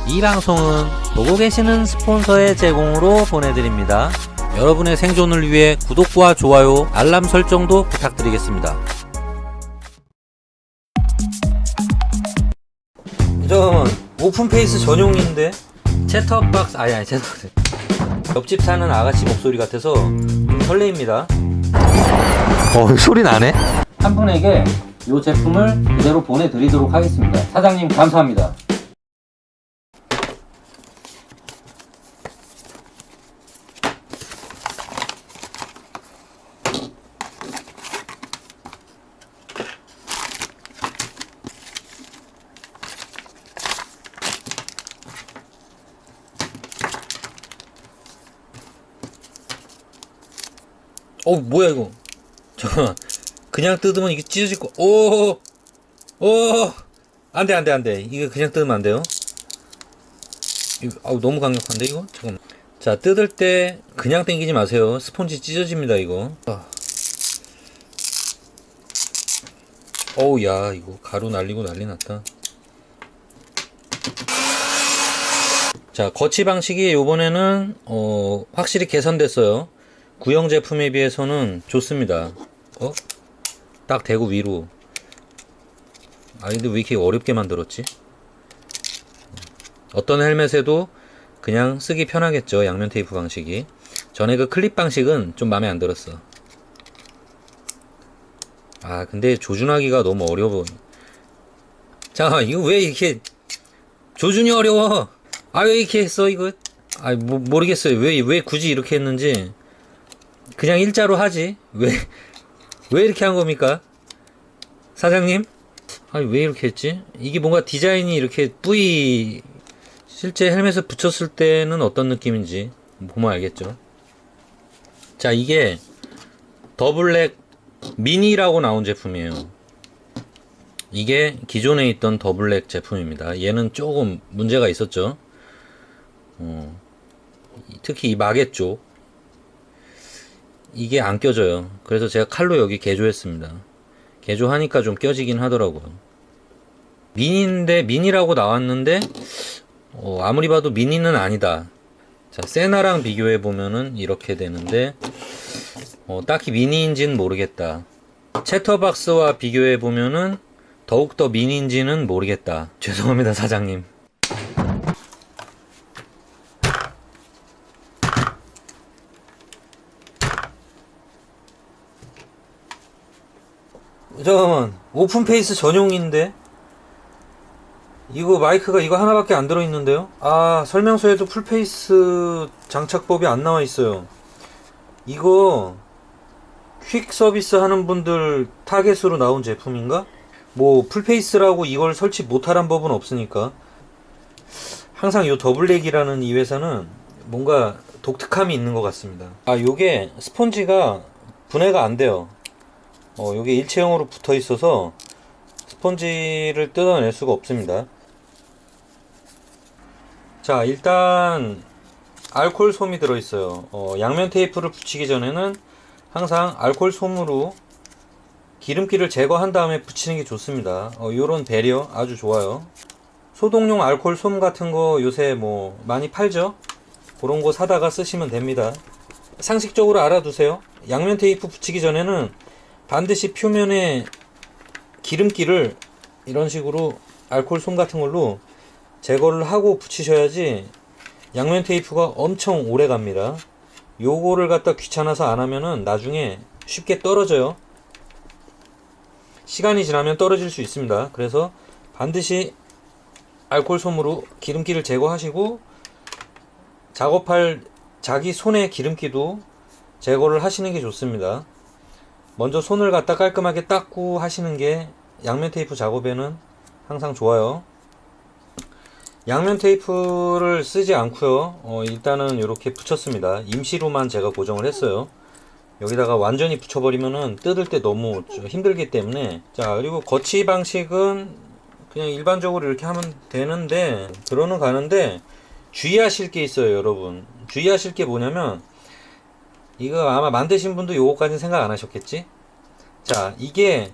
이 방송은 보고 계시는 스폰서의 제공으로 보내드립니다. 여러분의 생존을 위해 구독과 좋아요, 알람 설정도 부탁드리겠습니다. 저 오픈페이스 전용인데 챗톱박스 아니 챗톱박스 옆집 사는 아가씨 목소리 같아서 좀 설레입니다. 소리 나네. 한 분에게 이 제품을 그대로 보내드리도록 하겠습니다. 사장님 감사합니다. 뭐야 이거. 잠깐만. 그냥 뜯으면 이게 찢어질 거. 안돼. 이거 그냥 뜯으면 안 돼요. 이거 너무 강력한데 이거. 잠깐만. 자, 뜯을 때 그냥 당기지 마세요. 스폰지 찢어집니다 이거. 야, 이거 가루 날리고 난리 났다. 자, 거치 방식이 요번에는 확실히 개선됐어요. 구형 제품에 비해서는 좋습니다. 딱 대고 위로. 근데 왜 이렇게 어렵게 만들었지? 어떤 헬멧에도 그냥 쓰기 편하겠죠, 양면 테이프 방식이. 전에 그 클립 방식은 좀 마음에 안 들었어. 근데 조준하기가 너무 어려워. 잠깐만, 이거 왜 이렇게 조준이 어려워? 왜 이렇게 했어 이거? 모르겠어요. 왜 굳이 이렇게 했는지. 그냥 일자로 하지. 왜 이렇게 한 겁니까? 사장님? 왜 이렇게 했지? 이게 뭔가 디자인이 이렇게 뿌이, 실제 헬멧에 붙였을 때는 어떤 느낌인지 보면 알겠죠. 자, 이게 더블랙 미니라고 나온 제품이에요. 이게 기존에 있던 더블랙 제품입니다. 얘는 조금 문제가 있었죠. 특히 이 마개 쪽, 이게 안 껴져요. 그래서 제가 칼로 여기 개조했습니다. 개조하니까 좀 껴지긴 하더라고요. 미니인데, 미니라고 나왔는데 아무리 봐도 미니는 아니다. 자, 세나랑 비교해 보면은 이렇게 되는데 딱히 미니인지는 모르겠다. 채터박스와 비교해 보면은 더욱더 미니인지는 모르겠다. 죄송합니다 사장님. 잠깐만, 오픈페이스 전용인데 이거 마이크가 이거 하나밖에 안 들어있는데요. 설명서에도 풀페이스 장착법이 안 나와 있어요. 이거 퀵 서비스 하는 분들 타겟으로 나온 제품인가? 뭐 풀페이스라고 이걸 설치 못하란 법은 없으니까. 항상 요 더블랙이라는 이 회사는 뭔가 독특함이 있는 것 같습니다. 요게 스펀지가 분해가 안 돼요. 요게 일체형으로 붙어 있어서 스펀지를 뜯어낼 수가 없습니다. 자, 일단 알콜 솜이 들어있어요. 양면 테이프를 붙이기 전에는 항상 알콜 솜으로 기름기를 제거한 다음에 붙이는 게 좋습니다. 요런 배려 아주 좋아요. 소독용 알콜 솜 같은 거 요새 뭐 많이 팔죠? 그런 거 사다가 쓰시면 됩니다. 상식적으로 알아두세요. 양면 테이프 붙이기 전에는 반드시 표면에 기름기를 이런 식으로 알콜 솜 같은 걸로 제거를 하고 붙이셔야지 양면 테이프가 엄청 오래 갑니다. 요거를 갖다 귀찮아서 안 하면은 나중에 쉽게 떨어져요. 시간이 지나면 떨어질 수 있습니다. 그래서 반드시 알콜 솜으로 기름기를 제거하시고, 작업할 자기 손의 기름기도 제거를 하시는 게 좋습니다. 먼저 손을 갖다 깔끔하게 닦고 하시는 게 양면 테이프 작업에는 항상 좋아요. 양면 테이프를 쓰지 않고요, 일단은 이렇게 붙였습니다. 임시로만 제가 고정을 했어요. 여기다가 완전히 붙여버리면은 뜯을 때 너무 힘들기 때문에. 자, 그리고 거치 방식은 그냥 일반적으로 이렇게 하면 되는데, 들어는 가는데 주의하실 게 있어요. 여러분, 주의하실 게 뭐냐면, 이거 아마 만드신 분도 요거까지는 생각 안 하셨겠지? 자, 이게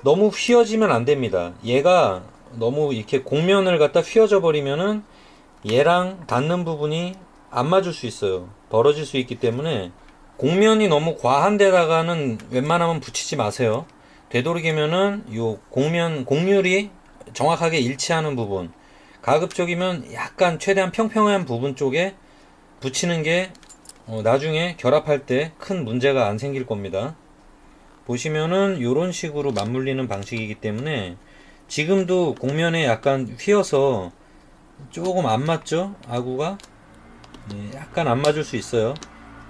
너무 휘어지면 안 됩니다. 얘가 너무 이렇게 곡면을 갖다 휘어져 버리면은 얘랑 닿는 부분이 안 맞을 수 있어요. 벌어질 수 있기 때문에 곡면이 너무 과한 데다가는 웬만하면 붙이지 마세요. 되도록이면은 요 곡면 곡률이 정확하게 일치하는 부분, 가급적이면 약간 최대한 평평한 부분 쪽에 붙이는 게 나중에 결합할 때 큰 문제가 안 생길 겁니다. 보시면은 요런 식으로 맞물리는 방식이기 때문에 지금도 곡면에 약간 휘어서 조금 안 맞죠? 아구가 약간 안 맞을 수 있어요.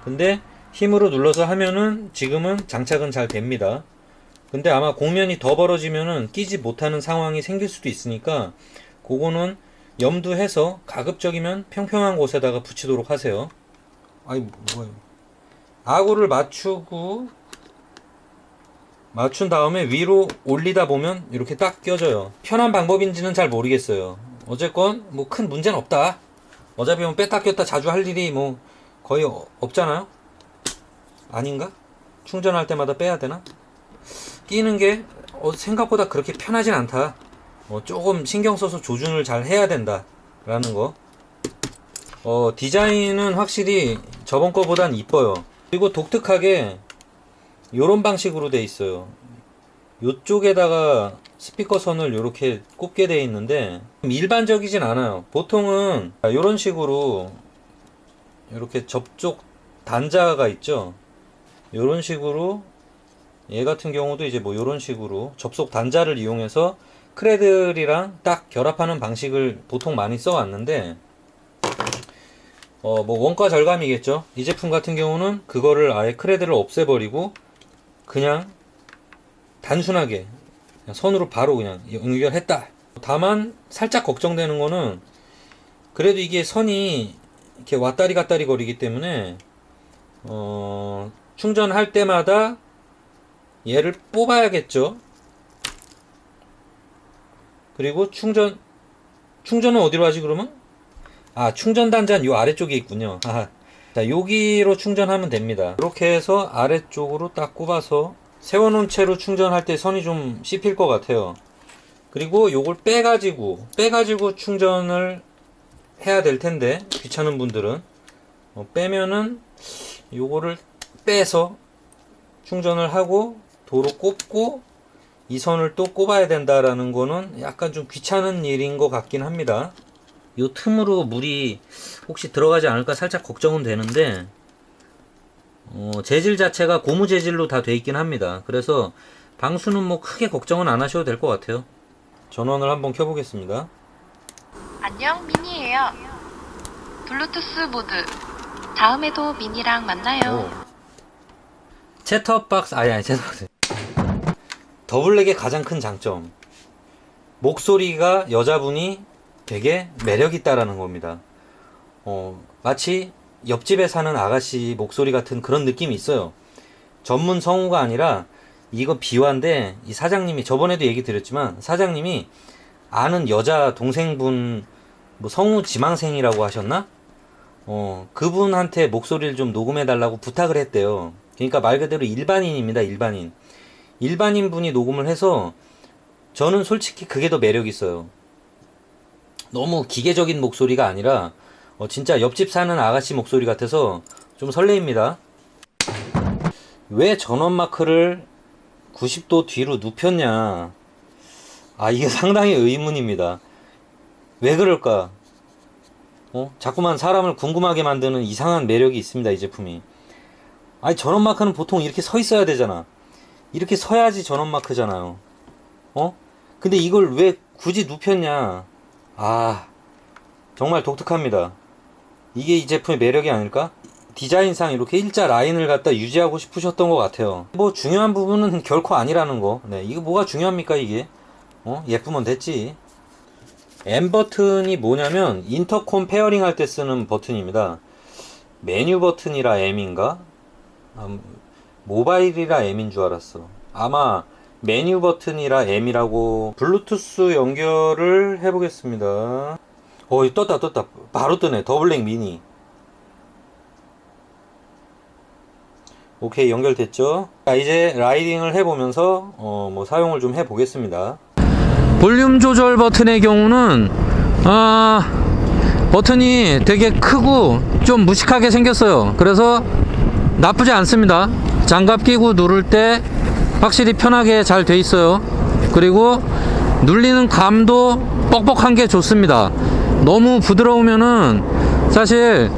근데 힘으로 눌러서 하면은 지금은 장착은 잘 됩니다. 근데 아마 곡면이 더 벌어지면은 끼지 못하는 상황이 생길 수도 있으니까 그거는 염두해서 가급적이면 평평한 곳에다가 붙이도록 하세요. 아이 뭐예요? 아구를 맞춘 다음에 위로 올리다 보면 이렇게 딱 껴져요. 편한 방법인지는 잘 모르겠어요. 어쨌건 뭐 큰 문제는 없다. 어차피 뭐 뺐다 꼈다 자주 할 일이 뭐 거의 없잖아요. 아닌가? 충전할 때마다 빼야 되나? 끼는 게 생각보다 그렇게 편하진 않다. 조금 신경 써서 조준을 잘 해야 된다 라는 거. 디자인은 확실히 저번 거보단 이뻐요. 그리고 독특하게 요런 방식으로 돼 있어요. 요쪽에다가 스피커 선을 이렇게 꼽게 돼 있는데 일반적이진 않아요. 보통은 요런 식으로 이렇게 접촉 단자가 있죠. 요런 식으로 얘 같은 경우도 이제 뭐 요런 식으로 접속 단자를 이용해서 크레들이랑 딱 결합하는 방식을 보통 많이 써왔는데 뭐 원가 절감이겠죠. 이 제품 같은 경우는 그거를 아예 크레드를 없애버리고 그냥 단순하게 그냥 선으로 바로 그냥 연결했다. 다만 살짝 걱정되는 거는 그래도 이게 선이 이렇게 왔다리 갔다리 거리기 때문에 충전할 때마다 얘를 뽑아야겠죠. 그리고 충전은 어디로 하지 그러면? 충전 단자는 요 아래쪽에 있군요. 자, 여기로 충전하면 됩니다. 이렇게 해서 아래쪽으로 딱 꼽아서 세워놓은 채로 충전할 때 선이 좀 씹힐 것 같아요. 그리고 요걸 빼가지고 충전을 해야 될 텐데 귀찮은 분들은 빼면은 요거를 빼서 충전을 하고 도로 꼽고 이 선을 또 꼽아야 된다라는 거는 약간 좀 귀찮은 일인 것 같긴 합니다. 요 틈으로 물이 혹시 들어가지 않을까 살짝 걱정은 되는데 재질 자체가 고무 재질로 다 돼 있긴 합니다. 그래서 방수는 뭐 크게 걱정은 안 하셔도 될 것 같아요. 전원을 한번 켜보겠습니다. 안녕, 미니예요. 블루투스 모드. 다음에도 미니랑 만나요. 셋톱 박스 아니 더블랙의 가장 큰 장점 목소리가 여자분이 되게 매력 있다라는 겁니다. 마치 옆집에 사는 아가씨 목소리 같은 그런 느낌이 있어요. 전문 성우가 아니라 이거 비화인데 이 사장님이 저번에도 얘기 드렸지만 사장님이 아는 여자 동생분 뭐 성우 지망생이라고 하셨나? 그분한테 목소리를 좀 녹음해 달라고 부탁을 했대요. 그러니까 말 그대로 일반인입니다. 일반인 분이 녹음을 해서 저는 솔직히 그게 더 매력 있어요. 너무 기계적인 목소리가 아니라 진짜 옆집 사는 아가씨 목소리 같아서 좀 설레입니다. 왜 전원 마크를 90도 뒤로 눕혔냐? 이게 상당히 의문입니다. 왜 그럴까? 자꾸만 사람을 궁금하게 만드는 이상한 매력이 있습니다, 이 제품이. 전원 마크는 보통 이렇게 서 있어야 되잖아. 이렇게 서야지 전원 마크잖아요. 근데 이걸 왜 굳이 눕혔냐? 정말 독특합니다. 이게 이 제품의 매력이 아닐까? 디자인상 이렇게 일자 라인을 갖다 유지하고 싶으셨던 것 같아요. 뭐 중요한 부분은 결코 아니라는 거. 네, 이거 뭐가 중요합니까 이게? 예쁘면 됐지. M 버튼이 뭐냐면 인터콤 페어링 할 때 쓰는 버튼입니다. 메뉴 버튼이라 M인가? 모바일이라 M인 줄 알았어. 아마 메뉴 버튼이라 M이라고. 블루투스 연결을 해보겠습니다. 떴다. 바로 뜨네. 더블랙 미니. 오케이, 연결됐죠? 자, 이제 라이딩을 해보면서 뭐 사용을 좀 해보겠습니다. 볼륨 조절 버튼의 경우는 버튼이 되게 크고 좀 무식하게 생겼어요. 그래서 나쁘지 않습니다. 장갑 끼고 누를 때 확실히 편하게 잘 돼 있어요. 그리고 눌리는 감도 뻑뻑한 게 좋습니다. 너무 부드러우면은 사실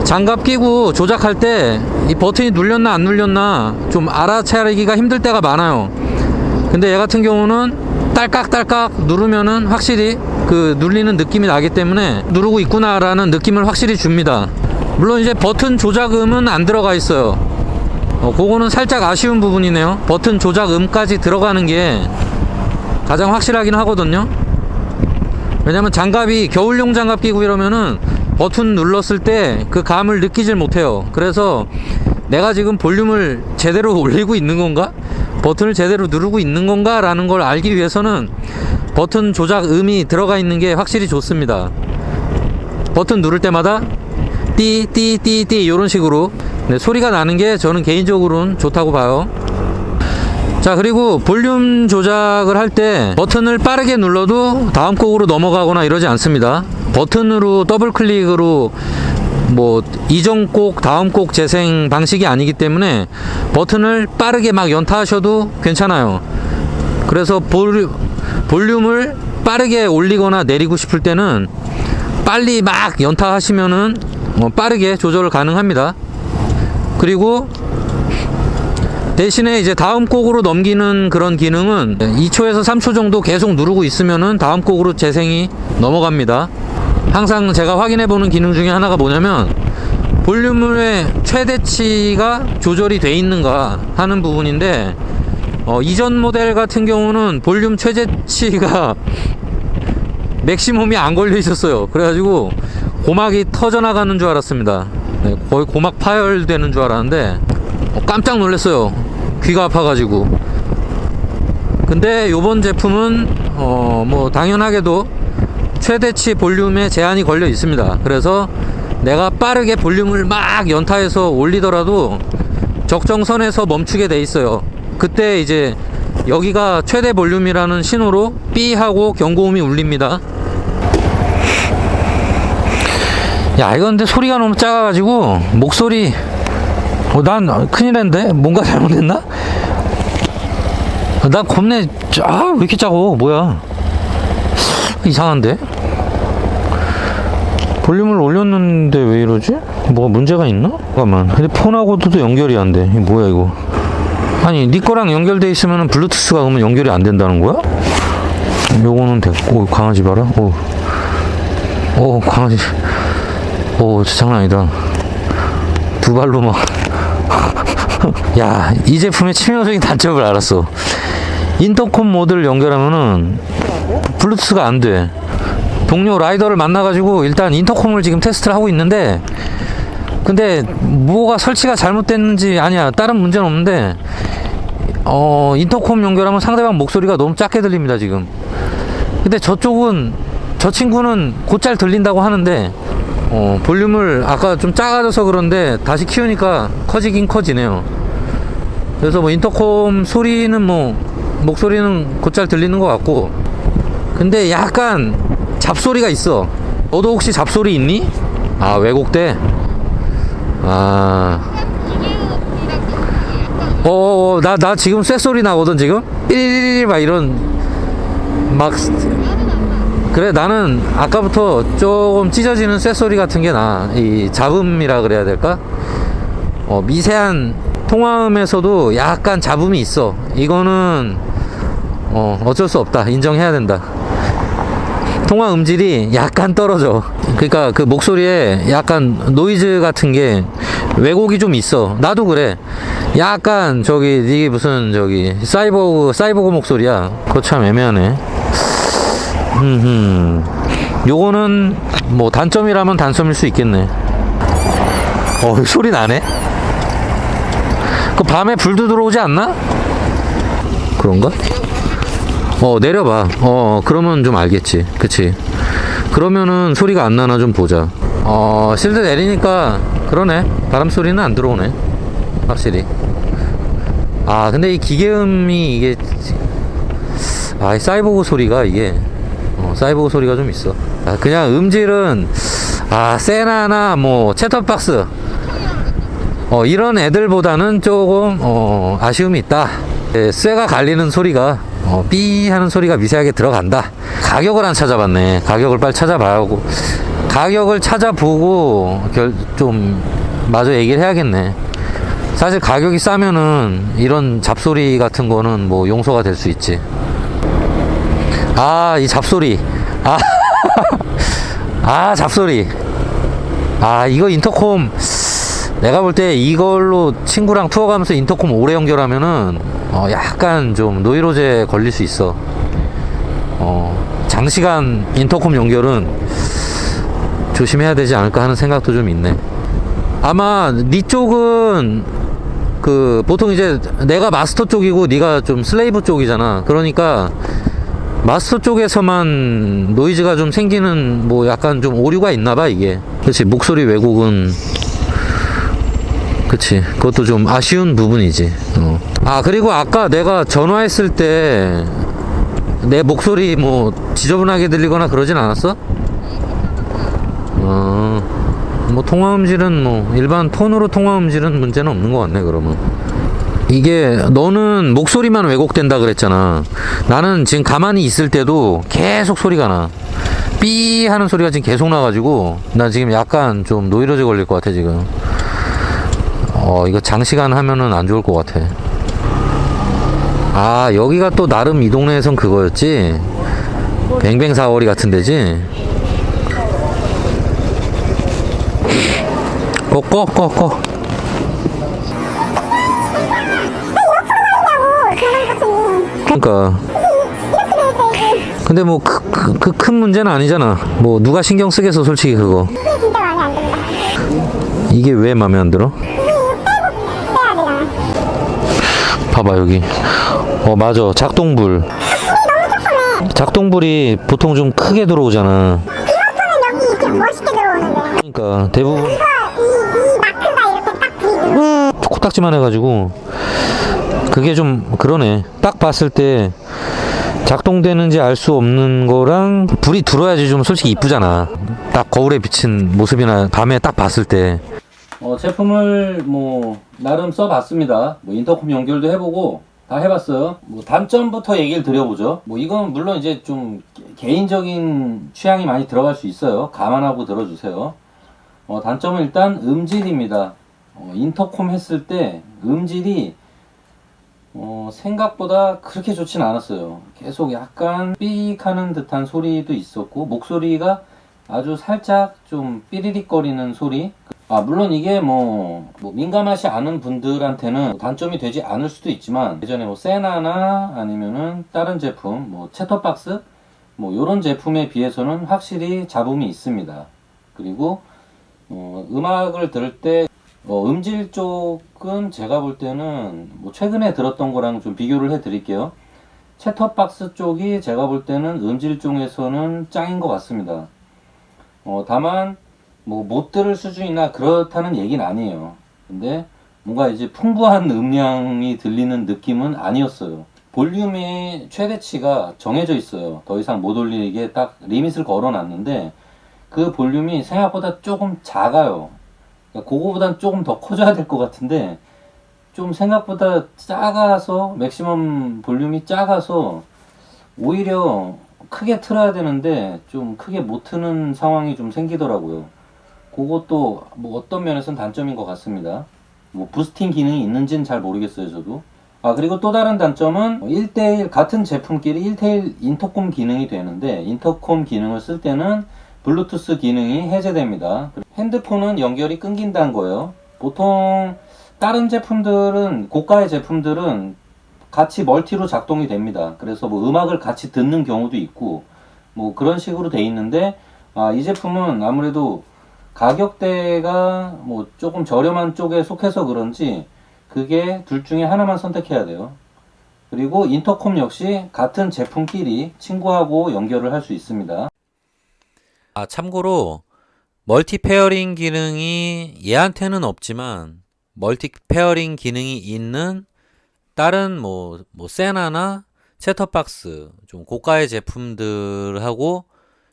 장갑 끼고 조작할 때 이 버튼이 눌렸나 안 눌렸나 좀 알아차리기가 힘들 때가 많아요. 근데 얘 같은 경우는 딸깍딸깍 누르면은 확실히 그 눌리는 느낌이 나기 때문에 누르고 있구나 라는 느낌을 확실히 줍니다. 물론 이제 버튼 조작음은 안 들어가 있어요. 그거는 살짝 아쉬운 부분이네요. 버튼 조작음까지 들어가는 게 가장 확실하긴 하거든요. 왜냐면 장갑이 겨울용 장갑 끼고 이러면은 버튼 눌렀을 때 그 감을 느끼질 못해요. 그래서 내가 지금 볼륨을 제대로 올리고 있는 건가? 버튼을 제대로 누르고 있는 건가? 라는 걸 알기 위해서는 버튼 조작 음이 들어가 있는 게 확실히 좋습니다. 버튼 누를 때마다 띠띠띠띠 이런 식으로 소리가 나는 게 저는 개인적으로는 좋다고 봐요. 자, 그리고 볼륨 조작을 할 때 버튼을 빠르게 눌러도 다음 곡으로 넘어가거나 이러지 않습니다. 버튼으로 더블 클릭으로 뭐 이전 곡 다음 곡 재생 방식이 아니기 때문에 버튼을 빠르게 막 연타하셔도 괜찮아요. 그래서 볼륨을 빠르게 올리거나 내리고 싶을 때는 빨리 막 연타하시면은 빠르게 조절 가능합니다. 그리고 대신에 이제 다음 곡으로 넘기는 그런 기능은 2초에서 3초 정도 계속 누르고 있으면은 다음 곡으로 재생이 넘어갑니다. 항상 제가 확인해 보는 기능 중에 하나가 뭐냐면 볼륨의 최대치가 조절이 돼 있는가 하는 부분인데 이전 모델 같은 경우는 볼륨 최대치가 맥시멈이 안 걸려 있었어요. 그래가지고 고막이 터져 나가는 줄 알았습니다. 네, 거의 고막 파열되는 줄 알았는데 깜짝 놀랐어요. 귀가 아파가지고. 근데 요번 제품은 뭐 당연하게도 최대치 볼륨에 제한이 걸려 있습니다. 그래서 내가 빠르게 볼륨을 막 연타해서 올리더라도 적정선에서 멈추게 돼 있어요. 그때 이제 여기가 최대 볼륨이라는 신호로 삐 하고 경고음이 울립니다. 야, 이거 근데 소리가 너무 작아가지고 목소리 난 큰일 났는데? 뭔가 잘못했나? 나 겁내. 왜 이렇게 작어? 뭐야? 이상한데? 볼륨을 올렸는데 왜 이러지? 뭐가 문제가 있나? 잠깐만. 근데 폰하고도 연결이 안 돼. 이게 뭐야 이거? 아니, 니 거랑 연결돼 있으면 블루투스가 그러면 연결이 안 된다는 거야? 요거는 됐고. 강아지 봐라. 강아지. 진짜 장난 아니다. 두 발로 막. 야, 이 제품의 치명적인 단점을 알았어. 인터콤 모드를 연결하면은 블루투스가 안 돼. 동료 라이더를 만나가지고 일단 인터콤을 지금 테스트를 하고 있는데, 근데 뭐가 설치가 잘못됐는지 아니야, 다른 문제는 없는데 인터콤 연결하면 상대방 목소리가 너무 작게 들립니다 지금. 근데 저 친구는 곧잘 들린다고 하는데 볼륨을 아까 좀 작아져서 그런데 다시 키우니까 커지긴 커지네요. 그래서 뭐 인터콤 소리는 목소리는 곧잘 들리는 것 같고, 근데 약간 잡소리가 있어. 너도 혹시 잡소리 있니? 왜곡돼? 나 지금 쇳소리 나거든 지금? 삐리리리 막 이런 그래, 나는 아까부터 조금 찢어지는 쇳소리 같은 게 이 잡음이라 그래야 될까? 미세한 통화음에서도 약간 잡음이 있어. 이거는 어쩔 수 없다. 인정해야 된다. 통화 음질이 약간 떨어져. 그러니까 그 목소리에 약간 노이즈 같은 게 왜곡이 좀 있어. 나도 그래. 약간 이게 무슨 사이보그 목소리야. 그거 참 애매하네. 요거는 뭐 단점이라면 단점일 수 있겠네. 소리 나네. 그 밤에 불도 들어오지 않나? 그런가? 내려봐. 그러면 좀 알겠지. 그치? 그러면은 소리가 안 나나 좀 보자. 실드 내리니까 그러네. 바람 소리는 안 들어오네. 확실히. 근데 이 기계음이 이게 아, 이 사이보그 소리가 이게 사이보그 소리가 좀 있어. 아, 그냥 음질은 세나나 뭐 챗톱박스 이런 애들보다는 조금 아쉬움이 있다. 쇠가 갈리는 소리가 삐 하는 소리가 미세하게 들어간다. 가격을 안 찾아봤네. 가격을 빨리 찾아봐야 하고, 가격을 찾아보고 좀 마저 얘기를 해야겠네. 사실 가격이 싸면은 이런 잡소리 같은 거는 뭐 용서가 될 수 있지. 이 잡소리. 잡소리. 이거 인터콤, 내가 볼 때 이걸로 친구랑 투어 가면서 인터콤 오래 연결하면은 약간 좀 노이로제 걸릴 수 있어. 장시간 인터콤 연결은 조심해야 되지 않을까 하는 생각도 좀 있네. 아마 네 쪽은 보통 이제 내가 마스터 쪽이고 네가 좀 슬레이브 쪽이잖아. 그러니까 마스터 쪽에서만 노이즈가 좀 생기는 뭐 약간 좀 오류가 있나봐 이게. 그렇지, 목소리 왜곡은 그치, 그것도 좀 아쉬운 부분이지. 그리고 아까 내가 전화했을 때 내 목소리 뭐 지저분하게 들리거나 그러진 않았어? 뭐 통화 음질은 뭐 일반 폰으로 통화 음질은 문제는 없는 것 같네. 그러면 이게 너는 목소리만 왜곡된다 그랬잖아. 나는 지금 가만히 있을 때도 계속 소리가 나. 삐 하는 소리가 지금 계속 나가지고 나 지금 약간 좀 노이로제 걸릴 것 같아 지금. 이거 장시간 하면은 안 좋을 것 같아. 여기가 또 나름 이 동네에선 그거였지. 뱅뱅 사거리 같은 데지. 꺼. 그러니까. 근데 뭐 그 큰 문제는 아니잖아. 뭐 누가 신경 쓰겠어 솔직히 그거. 이게 왜 맘에 안 들어? 봐봐 여기. 맞아, 작동불이 보통 좀 크게 들어오잖아. 그러니까 대부분 코딱지만 해가지고 그게 좀 그러네. 딱 봤을 때 작동되는지 알 수 없는 거랑 불이 들어야지 좀 솔직히 이쁘잖아. 딱 거울에 비친 모습이나 밤에 딱 봤을 때. 제품을 뭐 나름 써봤습니다. 뭐 인터콤 연결도 해보고 다 해봤어요. 뭐 단점부터 얘기를 드려보죠. 뭐 이건 물론 이제 좀 개인적인 취향이 많이 들어갈 수 있어요. 감안하고 들어주세요. 단점은 일단 음질입니다. 인터콤 했을 때 음질이 생각보다 그렇게 좋진 않았어요. 계속 약간 삑 하는 듯한 소리도 있었고, 목소리가 아주 살짝 좀 삐리릭거리는 소리. 물론 이게 뭐 민감하지 않은 분들한테는 단점이 되지 않을 수도 있지만, 예전에 뭐 세나나 아니면은 다른 제품, 뭐 챗톱박스 뭐 요런 제품에 비해서는 확실히 잡음이 있습니다. 그리고 음악을 들을 때 음질 쪽은 제가 볼 때는 뭐 최근에 들었던 거랑 좀 비교를 해 드릴게요. 챗톱박스 쪽이 제가 볼 때는 음질 쪽에서는 짱인 것 같습니다. 다만 뭐 못 들을 수준이나 그렇다는 얘기는 아니에요. 근데 뭔가 이제 풍부한 음량이 들리는 느낌은 아니었어요. 볼륨의 최대치가 정해져 있어요. 더 이상 못 올리게 딱 리밋을 걸어 놨는데 그 볼륨이 생각보다 조금 작아요. 그러니까 그거보단 조금 더 커져야 될 것 같은데 좀 생각보다 작아서, 맥시멈 볼륨이 작아서 오히려 크게 틀어야 되는데 좀 크게 못 트는 상황이 좀 생기더라고요. 그것도 뭐 어떤 면에서는 단점인 것 같습니다. 뭐 부스팅 기능이 있는지는 잘 모르겠어요 저도. 그리고 또 다른 단점은 1대1 같은 제품끼리 1대1 인터콤 기능이 되는데, 인터콤 기능을 쓸 때는 블루투스 기능이 해제됩니다. 핸드폰은 연결이 끊긴다는 거예요. 보통 다른 제품들은, 고가의 제품들은 같이 멀티로 작동이 됩니다. 그래서 뭐 음악을 같이 듣는 경우도 있고 뭐 그런 식으로 돼 있는데, 이 제품은 아무래도 가격대가 뭐 조금 저렴한 쪽에 속해서 그런지 그게 둘 중에 하나만 선택해야 돼요. 그리고 인터콤 역시 같은 제품끼리 친구하고 연결을 할 수 있습니다. 참고로 멀티 페어링 기능이 얘한테는 없지만 멀티 페어링 기능이 있는 다른 뭐 세나나 셋톱박스, 좀 고가의 제품들하고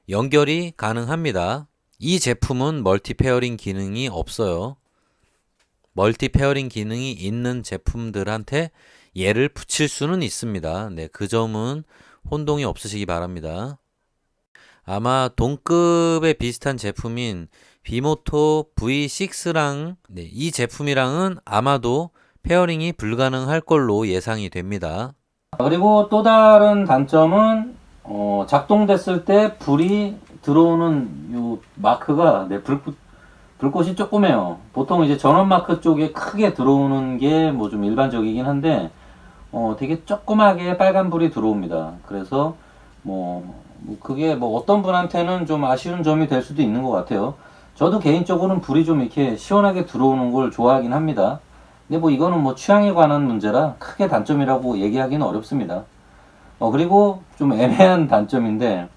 연결이 가능합니다. 이 제품은 멀티 페어링 기능이 없어요. 멀티 페어링 기능이 있는 제품들한테 얘를 붙일 수는 있습니다. 네, 그 점은 혼동이 없으시기 바랍니다. 아마 동급에 비슷한 제품인 비모토 V6랑 이 제품이랑은 아마도 페어링이 불가능할 걸로 예상이 됩니다. 그리고 또 다른 단점은 작동됐을 때 불이 들어오는 요 마크가 불꽃이 조그매요. 보통 이제 전원 마크 쪽에 크게 들어오는 게 뭐 좀 일반적이긴 한데 되게 조그맣게 빨간 불이 들어옵니다. 그래서 그게 뭐 어떤 분한테는 좀 아쉬운 점이 될 수도 있는 것 같아요. 저도 개인적으로는 불이 좀 이렇게 시원하게 들어오는 걸 좋아하긴 합니다. 근데 뭐 이거는 뭐 취향에 관한 문제라 크게 단점이라고 얘기하기는 어렵습니다. 그리고 좀 애매한 단점인데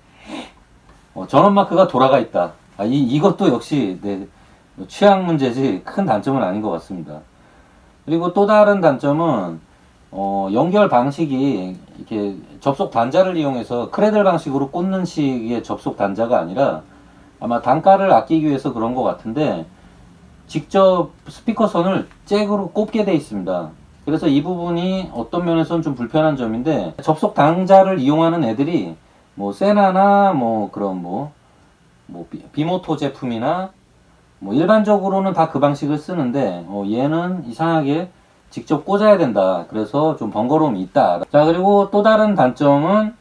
전원 마크가 돌아가 있다. 이것도 역시 내 취향 문제지 큰 단점은 아닌 것 같습니다. 그리고 또 다른 단점은 연결 방식이 이렇게 접속 단자를 이용해서 크레들 방식으로 꽂는 식의 접속 단자가 아니라 아마 단가를 아끼기 위해서 그런 것 같은데 직접 스피커선을 잭으로 꼽게 돼 있습니다. 그래서 이 부분이 어떤 면에서는 좀 불편한 점인데 접속 단자를 이용하는 애들이 뭐 세나나 뭐 그런 비모토 제품이나 뭐 일반적으로는 다 그 방식을 쓰는데 얘는 이상하게 직접 꽂아야 된다. 그래서 좀 번거로움이 있다. 자, 그리고 또 다른 단점은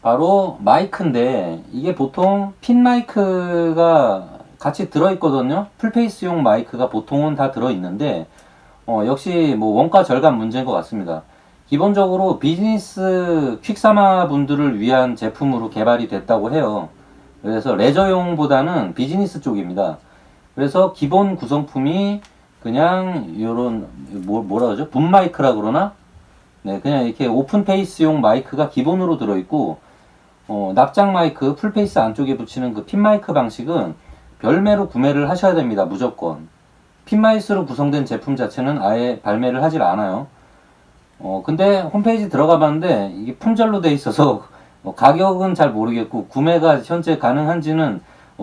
바로 마이크인데 이게 보통 핀 마이크가 같이 들어있거든요. 풀페이스용 마이크가 보통은 다 들어있는데 역시 뭐 원가 절감 문제인 것 같습니다. 기본적으로 비즈니스 퀵사마 분들을 위한 제품으로 개발이 됐다고 해요. 그래서 레저용보다는 비즈니스 쪽입니다. 그래서 기본 구성품이 그냥 요런 뭐라 그러죠? 붐 마이크라 그러나? 네, 그냥 이렇게 오픈 페이스용 마이크가 기본으로 들어있고 납작 마이크 풀페이스 안쪽에 붙이는 그 핀 마이크 방식은 별매로 구매를 하셔야 됩니다. 무조건. 핀 마이크로 구성된 제품 자체는 아예 발매를 하질 않아요. 근데 홈페이지 들어가 봤는데 이게 품절로 돼 있어서 가격은 잘 모르겠고 구매가 현재 가능한지는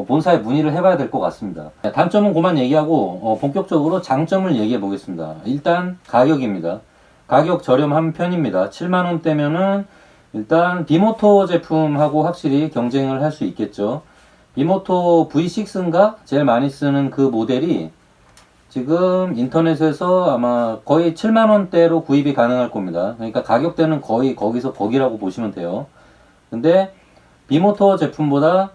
본사에 문의를 해봐야 될 것 같습니다. 단점은 그만 얘기하고 본격적으로 장점을 얘기해 보겠습니다. 일단 가격입니다. 가격 저렴한 편입니다. 7만원대면은 일단 비모토 제품하고 확실히 경쟁을 할 수 있겠죠. 비모토 V6인가? 제일 많이 쓰는 그 모델이 지금 인터넷에서 아마 거의 7만원대로 구입이 가능할 겁니다. 그러니까 가격대는 거의 거기서 거기라고 보시면 돼요. 근데 비모토 제품보다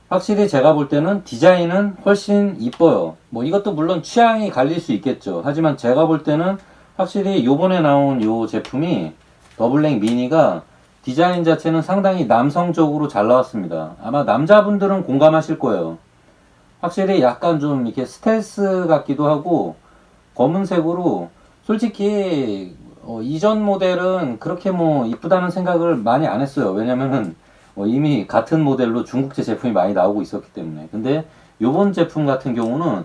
확실히 제가 볼 때는 디자인은 훨씬 이뻐요. 뭐 이것도 물론 취향이 갈릴 수 있겠죠. 하지만 제가 볼 때는 확실히 요번에 나온 요 제품이 더블랙 미니가 디자인 자체는 상당히 남성적으로 잘 나왔습니다. 아마 남자분들은 공감하실 거예요. 확실히 약간 좀 이렇게 스텔스 같기도 하고 검은색으로 솔직히 이전 모델은 그렇게 뭐 이쁘다는 생각을 많이 안 했어요. 왜냐면은 이미 같은 모델로 중국제 제품이 많이 나오고 있었기 때문에. 근데 요번 제품 같은 경우는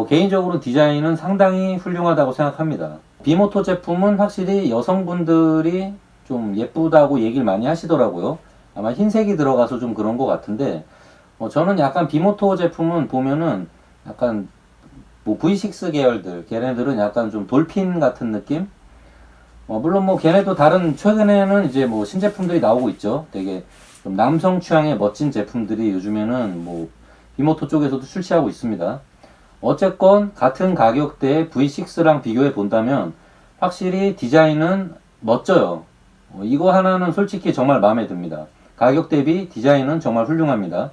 개인적으로 디자인은 상당히 훌륭하다고 생각합니다. 비모토 제품은 확실히 여성분들이 좀 예쁘다고 얘기를 많이 하시더라고요. 아마 흰색이 들어가서 좀 그런 것 같은데 저는 약간 비모토 제품은 보면은 약간 뭐 V6 계열들 걔네들은 약간 좀 돌핀 같은 느낌? 물론 뭐 걔네도 다른 최근에는 이제 뭐 신제품들이 나오고 있죠. 되게 좀 남성 취향의 멋진 제품들이 요즘에는 뭐 비모토 쪽에서도 출시하고 있습니다. 어쨌건 같은 가격대의 V6랑 비교해 본다면 확실히 디자인은 멋져요. 이거 하나는 솔직히 정말 마음에 듭니다. 가격 대비 디자인은 정말 훌륭합니다.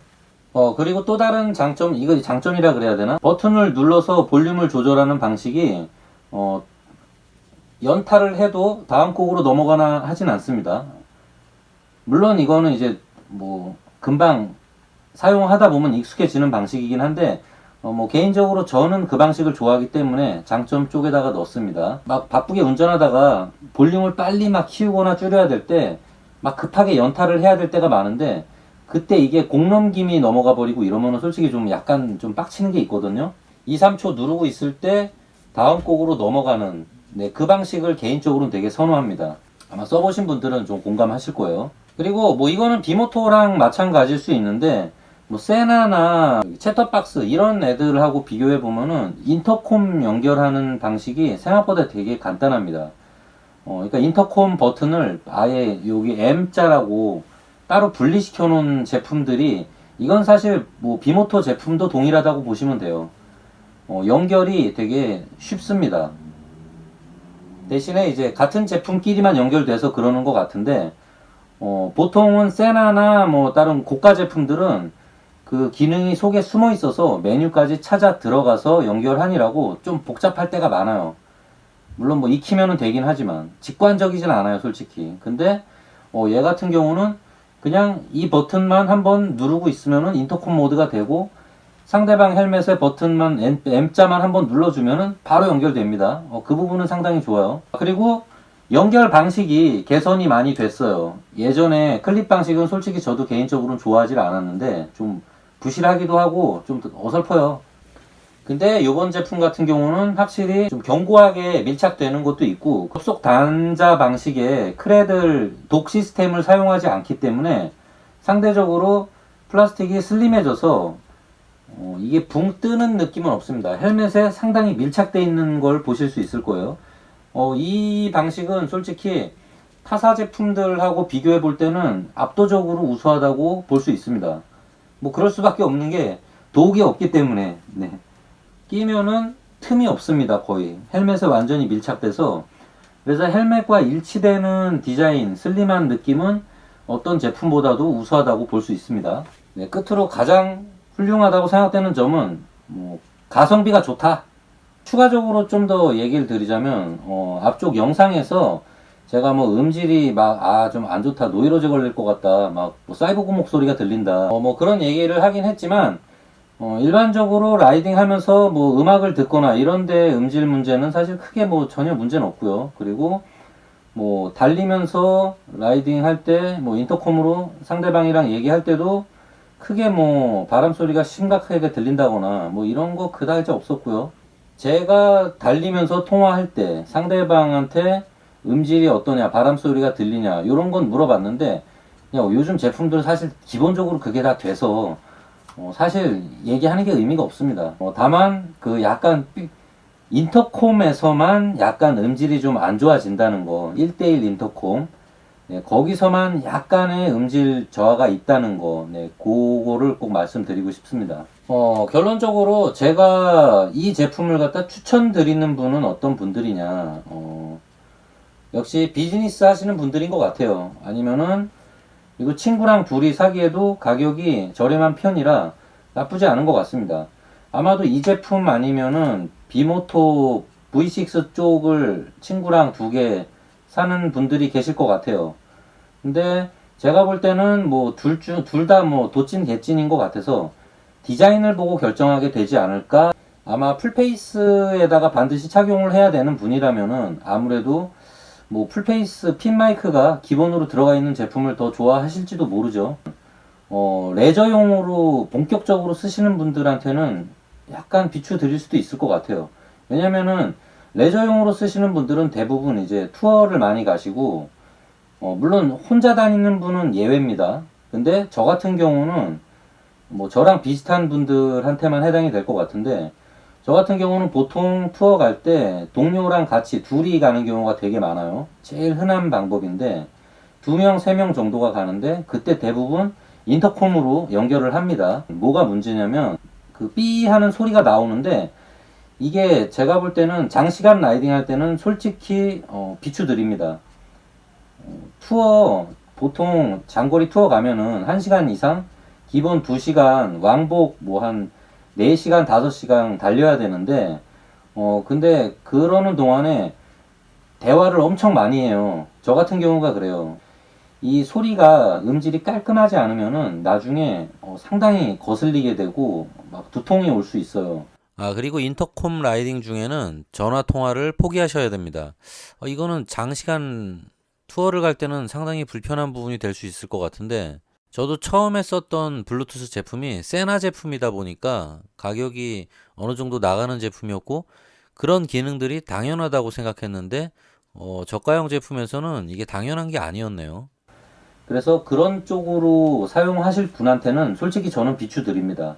그리고 또 다른 장점, 이거 장점이라 그래야 되나? 버튼을 눌러서 볼륨을 조절하는 방식이 연타를 해도 다음 곡으로 넘어가나 하진 않습니다. 물론 이거는 이제 뭐 금방 사용하다 보면 익숙해지는 방식이긴 한데 뭐 개인적으로 저는 그 방식을 좋아하기 때문에 장점 쪽에다가 넣습니다. 막 바쁘게 운전하다가 볼륨을 빨리 막 키우거나 줄여야 될 때 막 급하게 연타를 해야 될 때가 많은데 그때 이게 곡 넘김이 넘어가 버리고 이러면은 솔직히 좀 약간 좀 빡치는 게 있거든요. 2, 3초 누르고 있을 때 다음 곡으로 넘어가는 그 방식을 개인적으로는 되게 선호합니다. 아마 써보신 분들은 좀 공감하실 거예요. 그리고 뭐 이거는 비모토랑 마찬가지일 수 있는데 뭐 세나나 챗터박스 이런 애들하고 비교해 보면은 인터콤 연결하는 방식이 생각보다 되게 간단합니다. 그러니까 인터콤 버튼을 아예 여기 M자라고 따로 분리시켜 놓은 제품들이 이건 사실 뭐 비모토 제품도 동일하다고 보시면 돼요. 연결이 되게 쉽습니다. 대신에 이제 같은 제품끼리만 연결돼서 그러는 것 같은데 보통은 세나나 뭐 다른 고가 제품들은 그 기능이 속에 숨어 있어서 메뉴까지 찾아 들어가서 연결하니라고 좀 복잡할 때가 많아요. 물론 뭐 익히면은 되긴 하지만 직관적이진 않아요, 솔직히. 근데 얘 같은 경우는 그냥 이 버튼만 한번 누르고 있으면은 인터콤 모드가 되고 상대방 헬멧의 버튼만 M자만 한번 눌러주면은 바로 연결됩니다. 그 부분은 상당히 좋아요. 그리고 연결 방식이 개선이 많이 됐어요. 예전에 클립 방식은 솔직히 저도 개인적으로는 좋아하지 않았는데 좀 부실하기도 하고 좀 어설퍼요. 근데 이번 제품 같은 경우는 확실히 좀 견고하게 밀착되는 것도 있고 급속 단자 방식의 크레들 독 시스템을 사용하지 않기 때문에 상대적으로 플라스틱이 슬림해져서 이게 붕 뜨는 느낌은 없습니다. 헬멧에 상당히 밀착되어 있는 걸 보실 수 있을 거예요. 이 방식은 솔직히 타사 제품들하고 비교해 볼 때는 압도적으로 우수하다고 볼 수 있습니다. 뭐 그럴 수밖에 없는 게 독이 없기 때문에 네. 끼면은 틈이 없습니다. 거의 헬멧에 완전히 밀착돼서 그래서 헬멧과 일치되는 디자인 슬림한 느낌은 어떤 제품보다도 우수하다고 볼 수 있습니다. 네, 끝으로 가장 훌륭하다고 생각되는 점은 뭐 가성비가 좋다. 추가적으로 좀 더 얘기를 드리자면 앞쪽 영상에서 제가 뭐 음질이 막 좀 안 좋다, 노이로제 걸릴 것 같다, 막 뭐 사이보그 목소리가 들린다, 뭐 그런 얘기를 하긴 했지만 일반적으로 라이딩 하면서 뭐 음악을 듣거나 이런데 음질 문제는 사실 크게 뭐 전혀 문제는 없고요. 그리고 뭐 달리면서 라이딩 할 때 뭐 인터콤으로 상대방이랑 얘기할 때도 크게 뭐 바람 소리가 심각하게 들린다거나 뭐 이런 거 그다지 없었고요. 제가 달리면서 통화할 때 상대방한테 음질이 어떠냐, 바람 소리가 들리냐 이런 건 물어봤는데 그냥 요즘 제품들은 사실 기본적으로 그게 다 돼서 사실 얘기하는 게 의미가 없습니다. 다만 그 약간 인터콤에서만 약간 음질이 좀 안 좋아진다는 거, 1대1 인터콤, 네, 거기서만 약간의 음질 저하가 있다는 거, 네, 그거를 꼭 말씀드리고 싶습니다. 결론적으로 제가 이 제품을 갖다 추천드리는 분은 어떤 분들이냐, 역시 비즈니스 하시는 분들인 것 같아요. 아니면은 이거 친구랑 둘이 사기에도 가격이 저렴한 편이라 나쁘지 않은 것 같습니다. 아마도 이 제품 아니면은 비모토 V6 쪽을 친구랑 두 개 사는 분들이 계실 것 같아요. 근데 제가 볼 때는 뭐 둘 다 뭐 도찐 개찐인 것 같아서 디자인을 보고 결정하게 되지 않을까. 아마 풀페이스에다가 반드시 착용을 해야 되는 분이라면은 아무래도 뭐 풀페이스 핀 마이크가 기본으로 들어가 있는 제품을 더 좋아하실지도 모르죠. 레저용으로 본격적으로 쓰시는 분들한테는 약간 비추드릴 수도 있을 것 같아요. 왜냐면은 레저용으로 쓰시는 분들은 대부분 이제 투어를 많이 가시고 물론 혼자 다니는 분은 예외입니다. 근데 저 같은 경우는 뭐 저랑 비슷한 분들한테만 해당이 될 것 같은데 저 같은 경우는 보통 투어 갈 때 동료랑 같이 둘이 가는 경우가 되게 많아요. 제일 흔한 방법인데 2명, 3명 정도가 가는데 그때 대부분 인터콤으로 연결을 합니다. 뭐가 문제냐면 그 삐 하는 소리가 나오는데 이게 제가 볼 때는 장시간 라이딩 할 때는 솔직히 비추드립니다. 투어 보통 장거리 투어 가면은 1시간 이상 기본 2시간 왕복 뭐 한 4시간 5시간 달려야 되는데 근데 그러는 동안에 대화를 엄청 많이 해요. 저 같은 경우가 그래요. 이 소리가 음질이 깔끔하지 않으면은 나중에 상당히 거슬리게 되고 막 두통이 올 수 있어요. 그리고 인터콤 라이딩 중에는 전화 통화를 포기하셔야 됩니다. 이거는 장시간 투어를 갈 때는 상당히 불편한 부분이 될 수 있을 것 같은데 저도 처음에 썼던 블루투스 제품이 세나 제품이다 보니까 가격이 어느 정도 나가는 제품이었고 그런 기능들이 당연하다고 생각했는데 저가형 제품에서는 이게 당연한 게 아니었네요. 그래서 그런 쪽으로 사용하실 분한테는 솔직히 저는 비추드립니다.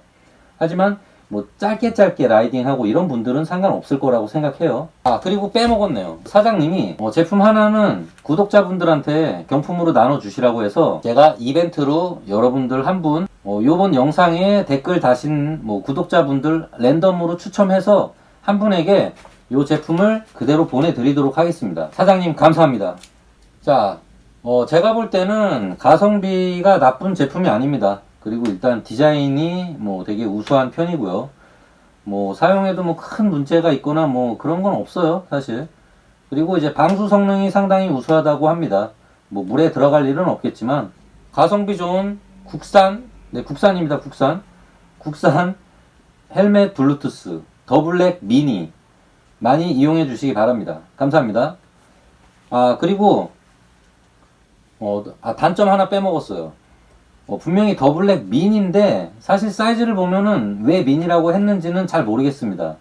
하지만 뭐 짧게 라이딩하고 이런 분들은 상관없을 거라고 생각해요. 아, 그리고 빼먹었네요. 사장님이 제품 하나는 구독자분들한테 경품으로 나눠주시라고 해서 제가 이벤트로 여러분들 한 분, 요번 영상에 댓글 다신 구독자분들 랜덤으로 추첨해서 한 분에게 요 제품을 그대로 보내드리도록 하겠습니다. 사장님 감사합니다. 자, 제가 볼 때는 가성비가 나쁜 제품이 아닙니다. 그리고 일단 디자인이 되게 우수한 편이고요. 사용해도 큰 문제가 있거나 그런 건 없어요, 사실. 그리고 이제 방수 성능이 상당히 우수하다고 합니다. 물에 들어갈 일은 없겠지만 가성비 좋은 국산, 네, 국산입니다, 국산 헬멧 블루투스 더블랙 미니 많이 이용해 주시기 바랍니다. 감사합니다. 아, 그리고 단점 하나 빼먹었어요. 분명히 더블랙 미니인데 사실 사이즈를 보면은 왜 미니라고 했는지는 잘 모르겠습니다.